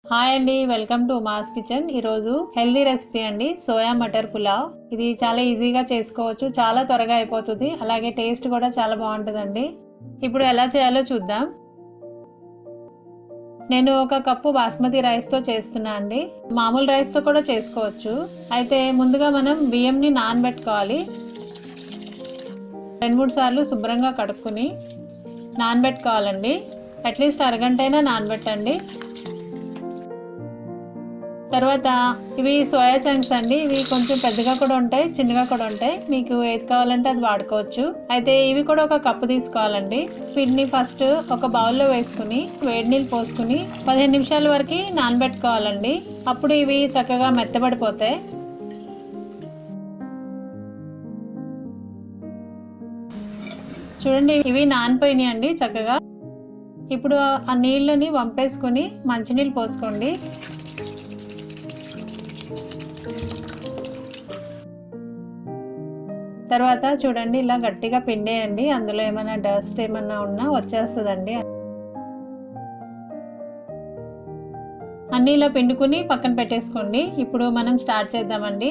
Hi అండి, welcome to mass kitchen. ఈరోజు healthy recipe అండి, సోయా మటర్ పులావ్. ఇది చాలా ఈజీగా చేసుకోవచ్చు, చాలా త్వరగా అయిపోతుంది, అలాగే టేస్ట్ కూడా చాలా బాగుంటుందండి. ఇప్పుడు ఎలా చేయాలో చూద్దాం. నేను ఒక కప్పు బాస్మతి రైస్తో చేస్తున్నా అండి. మామూలు రైస్తో కూడా చేసుకోవచ్చు. అయితే ముందుగా మనం బియ్యంని నానబెట్టుకోవాలి. 2-3 సార్లు శుభ్రంగా కడుక్కుని నానబెట్టుకోవాలండి. అట్లీస్ట్ అరగంట అయినా నానబెట్టండి. తర్వాత ఇవి సోయా చంక్స్ అండి. ఇవి కొంచెం పెద్దగా కూడా ఉంటాయి, చిన్నగా కూడా ఉంటాయి. మీకు ఏది కావాలంటే అది వాడుకోవచ్చు. అయితే ఇవి కూడా ఒక కప్పు తీసుకోవాలండి. వీటిని ఫస్ట్ ఒక బౌల్లో వేసుకుని వేడి నీళ్ళు పోసుకుని 15 నిమిషాల వరకు నానబెట్టుకోవాలండి. అప్పుడు ఇవి చక్కగా మెత్తబడిపోతాయి. చూడండి, ఇవి నానిపోయినాయి అండి చక్కగా. ఇప్పుడు ఆ నీళ్ళని వంపేసుకుని మంచినీళ్ళు పోసుకోండి. తర్వాత చూడండి, ఇలా గట్టిగా పిండేయండి. అందులో ఏమైనా డస్ట్ ఏమన్నా ఉన్నా వచ్చేస్తుందండి. అన్నీ ఇలా పిండుకుని పక్కన పెట్టేసుకోండి. ఇప్పుడు మనం స్టార్ట్ చేద్దామండి.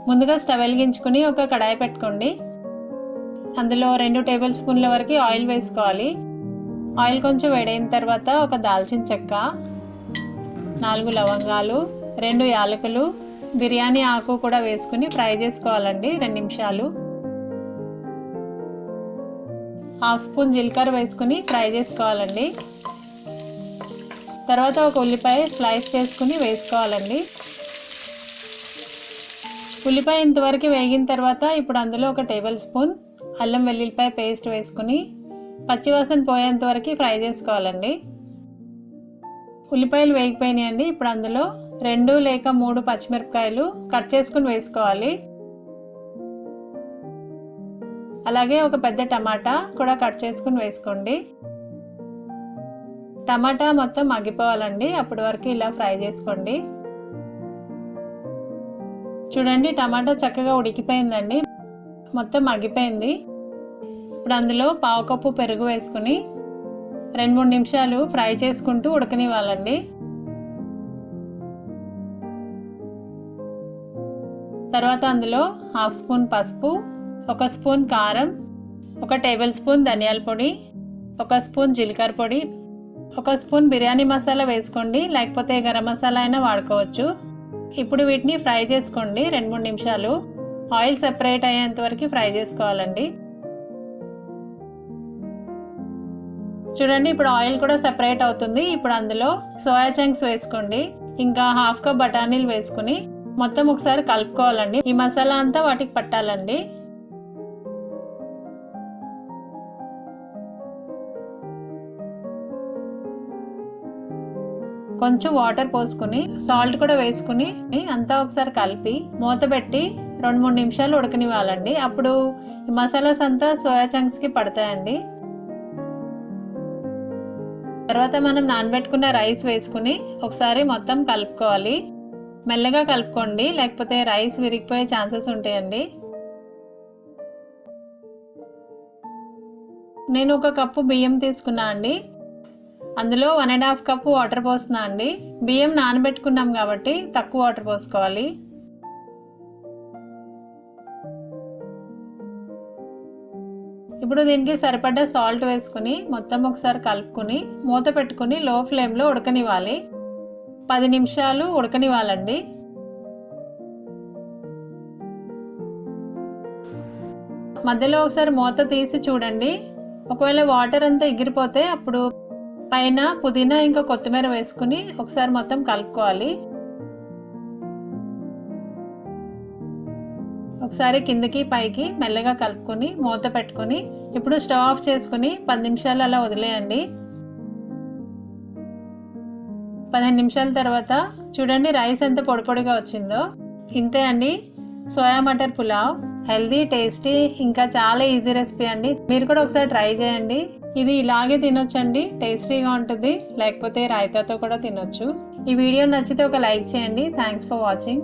ముందుగా స్టవ్ వెలిగించుకుని ఒక కడాయి పెట్టుకోండి. అందులో 2 టేబుల్ స్పూన్ల వరకు ఆయిల్ వేసుకోవాలి. ఆయిల్ కొంచెం వేడైన తర్వాత ఒక దాల్చిన చెక్క, 4 లవంగాలు, 2 యాలకులు, బిర్యానీ ఆకు కూడా వేసుకుని ఫ్రై చేసుకోవాలండి 2 నిమిషాలు. 1/2 స్పూన్ జీలకర్ర వేసుకుని ఫ్రై చేసుకోవాలండి. తర్వాత ఒక ఉల్లిపాయ స్లైస్ చేసుకుని వేసుకోవాలండి. ఉల్లిపాయ ఇంతవరకు వేగిన తర్వాత ఇప్పుడు అందులో ఒక టేబుల్ స్పూన్ అల్లం వెల్లుల్లిపాయ పేస్ట్ వేసుకుని పచ్చివాసన పోయేంత వరకు ఫ్రై చేసుకోవాలండి. ఉల్లిపాయలు వేగిపోయినాయండి. ఇప్పుడు అందులో 2 లేక 3 పచ్చిమిరపకాయలు కట్ చేసుకుని వేసుకోవాలి. అలాగే ఒక పెద్ద టమాటా కూడా కట్ చేసుకుని వేసుకోండి. టమాటా మొత్తం మగ్గిపోవాలండి, అప్పటి వరకు ఇలా ఫ్రై చేసుకోండి. చూడండి, టమాటా చక్కగా ఉడికిపోయిందండి, మొత్తం మగ్గిపోయింది. ఇప్పుడు అందులో 1/2 కప్పు పెరుగు వేసుకుని 2-3 నిమిషాలు ఫ్రై చేసుకుంటూ ఉడకనివ్వాలండి. తర్వాత అందులో 1/2 స్పూన్ పసుపు, 1 స్పూన్ కారం, 1 టేబుల్ స్పూన్ ధనియాల పొడి, 1 స్పూన్ జీలకర్ర పొడి, 1 స్పూన్ బిర్యానీ మసాలా వేసుకోండి, లేకపోతే గరం మసాలా అయినా వాడుకోవచ్చు. ఇప్పుడు వీటిని ఫ్రై చేసుకోండి 2-3 నిమిషాలు. ఆయిల్ సెపరేట్ అయ్యేంత వరకు ఫ్రై చేసుకోవాలండి. చూడండి, ఇప్పుడు ఆయిల్ కూడా సెపరేట్ అవుతుంది. ఇప్పుడు అందులో సోయా చంక్స్ వేసుకోండి. ఇంకా 1/2 కప్ బఠానీలు వేసుకుని మొత్తం ఒకసారి కలుపుకోవాలండి. ఈ మసాలా అంతా వాటికి పట్టాలండి. కొంచెం వాటర్ పోసుకుని సాల్ట్ కూడా వేసుకుని అంతా ఒకసారి కలిపి మూత పెట్టి 2-3 నిమిషాలు ఉడకనివ్వాలండి. అప్పుడు ఈ మసాలాస్ అంతా సోయా చంక్స్కి పడతాయండి. తర్వాత మనం నానబెట్టుకున్న రైస్ వేసుకుని ఒకసారి మొత్తం కలుపుకోవాలి. మెల్లగా కలుపుకోండి, లేకపోతే రైస్ విరిగిపోయే ఛాన్సెస్ ఉంటాయండి. నేను 1 కప్పు బియ్యం తీసుకున్నా అండి. అందులో 1.5 కప్పు వాటర్ పోస్తున్నా అండి. బియ్యం నానబెట్టుకున్నాం కాబట్టి తక్కువ వాటర్ పోసుకోవాలి. ఇప్పుడు దీనికి సరిపడ్డ సాల్ట్ వేసుకుని మొత్తం ఒకసారి కలుపుకుని మూత పెట్టుకుని లో ఫ్లేమ్లో ఉడకనివ్వాలి. 10 నిమిషాలు ఉడకనివ్వాలండి. మధ్యలో ఒకసారి మూత తీసి చూడండి. ఒకవేళ వాటర్ అంతా ఎగిరిపోతే అప్పుడు పైన పుదీనా ఇంకా కొత్తిమీర వేసుకుని ఒకసారి మొత్తం కలుపుకోవాలి. ఒకసారి కిందకి పైకి మెల్లగా కలుపుకొని మూత పెట్టుకుని ఇప్పుడు స్టవ్ ఆఫ్ చేసుకుని 10 నిమిషాలు అలా వదిలేయండి. 15 నిమిషాల తర్వాత చూడండి, రైస్ ఎంత పొడి పొడిగా వచ్చిందో. ఇంతే అండి, soya matar pulao. Healthy, tasty, ఇంకా చాలా ఈజీ రెసిపీ అండి. మీరు కూడా ఒకసారి ట్రై చేయండి. ఇది ఇలాగే తినొచ్చండి, టేస్టీగా ఉంటుంది. లేకపోతే రాయితాతో కూడా తినొచ్చు. ఈ వీడియో నచ్చితే ఒక లైక్ చేయండి. Thanks for watching.